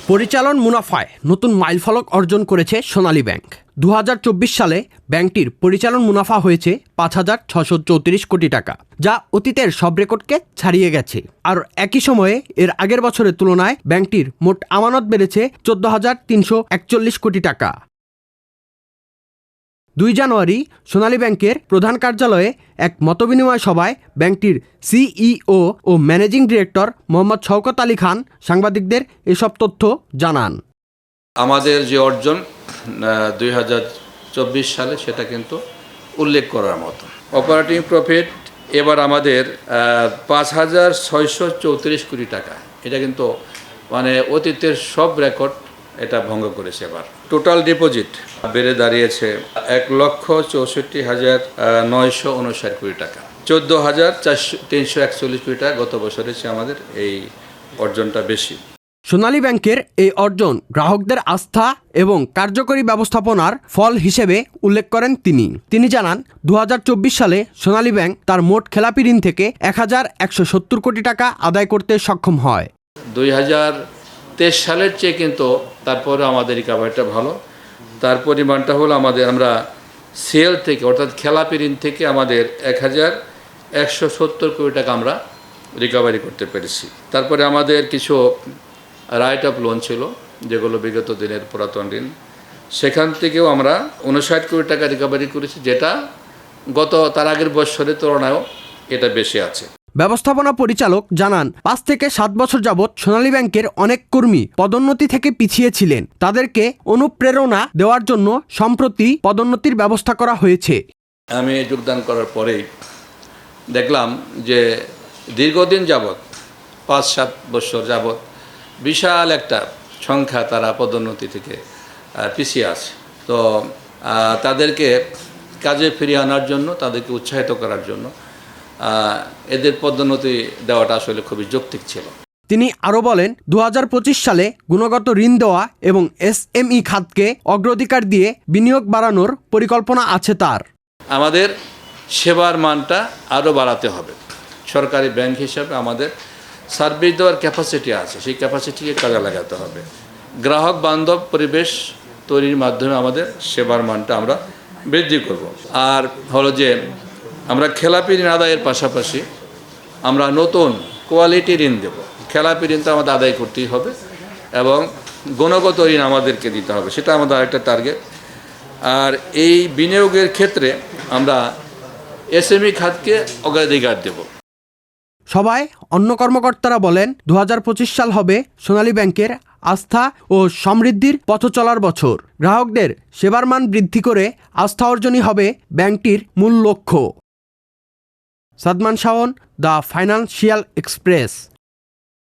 পরিচালন মুনাফায় নতুন মাইলফলক অর্জন করেছে সোনালী ব্যাংক। 2024 সালে ব্যাংকটির পরিচালন মুনাফা হয়েছে 5,634 কোটি টাকা, যা অতীতের সব রেকর্ডকে ছাড়িয়ে গেছে। আর একই সময়ে এর আগের বছরের তুলনায় ব্যাংকটির মোট আমানত বেড়েছে 14,341 কোটি টাকা। 2 জানুয়ারি সোনালী ব্যাংকের প্রধান কার্যালয়ে এক মতবিনিময় সভায় ব্যাংকটির সিইও ও managing director Mohammad Shawkat Ali Khan সাংবাদিকদের এসব তথ্য জানান। আমাদের যে অর্জন 2024 সালে সেটা কিন্তু উল্লেখ করার মতো। অপারেটিং প্রফিট এবার আমাদের 5,634 কোটি টাকা, এটা কিন্তু মানে অতীতের সব রেকর্ড এটা ভঙ্গ করেছে। এবার টোটাল ডিপোজিট বেড়ে দাঁড়িয়েছে 1,64,959 কোটি টাকা, 14,341 কোটি টাকা। গত বছরের চেয়ে আমাদের এই অর্জনটা বেশি। সোনালী ব্যাংকের এই অর্জন গ্রাহকদের আস্থা এবং কার্যকরী ব্যবস্থাপনার ফল হিসেবে উল্লেখ করেন তিনি জানান, 2024 সালে সোনালী ব্যাংক তার মোট খেলাপি ঋণ থেকে 1,170 কোটি টাকা আদায় করতে সক্ষম হয়। 2023 সালের চেয়ে কিন্তু তারপরে আমাদের রিকভারিটা ভালো। তার পরিমাণটা হলো আমরা সেল থেকে অর্থাৎ খেলাপি ঋণ থেকে আমাদের 1,170 কোটি টাকা আমরা রিকভারি করতে পেরেছি। তারপরে আমাদের কিছু রাইট অফ লোন ছিল যেগুলো বিগত দিনের পুরাতন ঋণ, সেখান থেকেও আমরা 59 কোটি টাকা রিকভারি করেছি, যেটা তার আগের বছরের তুলনায়ও এটা বেশি আছে। ব্যবস্থাপনা পরিচালক জানান, 5 থেকে 7 বছর যাবৎ সোনালী ব্যাংকের অনেক কর্মী পদোন্নতি থেকে পিছিয়ে ছিলেন। তাদেরকে অনুপ্রেরণা দেওয়ার জন্য সম্প্রতি পদোন্নতির ব্যবস্থা করা হয়েছে। আমি যোগদান করার পরেই দেখলাম যে দীর্ঘদিন যাবৎ 5-7 বছর যাবৎ বিশাল একটা সংখ্যা তারা পদোন্নতি থেকে পিছিয়ে আছে। তো তাদেরকে কাজে ফিরিয়ে আনার জন্য, তাদেরকে উৎসাহিত করার জন্য এদের পদোন্নতি দেওয়াটা আসলে খুবই যৌক্তিক ছিল। তিনি আরও বলেন, 2025 সালে গুণগত ঋণ দেওয়া এবং এসএমই খাতকে অগ্রাধিকার দিয়ে বিনিয়োগ বাড়ানোর পরিকল্পনা আছে তার। আমাদের সেবার মানটা আরও বাড়াতে হবে। সরকারি ব্যাংক হিসাবে আমাদের সার্ভিস দেওয়ার ক্যাপাসিটি আছে, সেই ক্যাপাসিটিকে কাজে লাগাতে হবে। গ্রাহক বান্ধব পরিবেশ তৈরির মাধ্যমে আমাদের সেবার মানটা আমরা বৃদ্ধি করব। আর হলো যে আমরা খেলাপি ঋণ আদায়ের পাশাপাশি আমরা নতুন কোয়ালিটি ঋণ দেব। খেলাপি ঋণ তো আমাদের আদায় করতেই হবে এবং গুণগত ঋণ আমাদেরকে দিতে হবে, সেটা আমাদের আরেকটা টার্গেট। আর এই বিনিয়োগের ক্ষেত্রে আমরা এসএমই খাতকে অগ্রাধিকার দেব। সবাই অন্য কর্মকর্তারা বলেন, 2025 সাল হবে সোনালী ব্যাংকের আস্থা ও সমৃদ্ধির পথ চলার বছর। গ্রাহকদের সেবার মান বৃদ্ধি করে আস্থা অর্জনই হবে ব্যাংকটির মূল লক্ষ্য। Sadman Shaon, the financial express.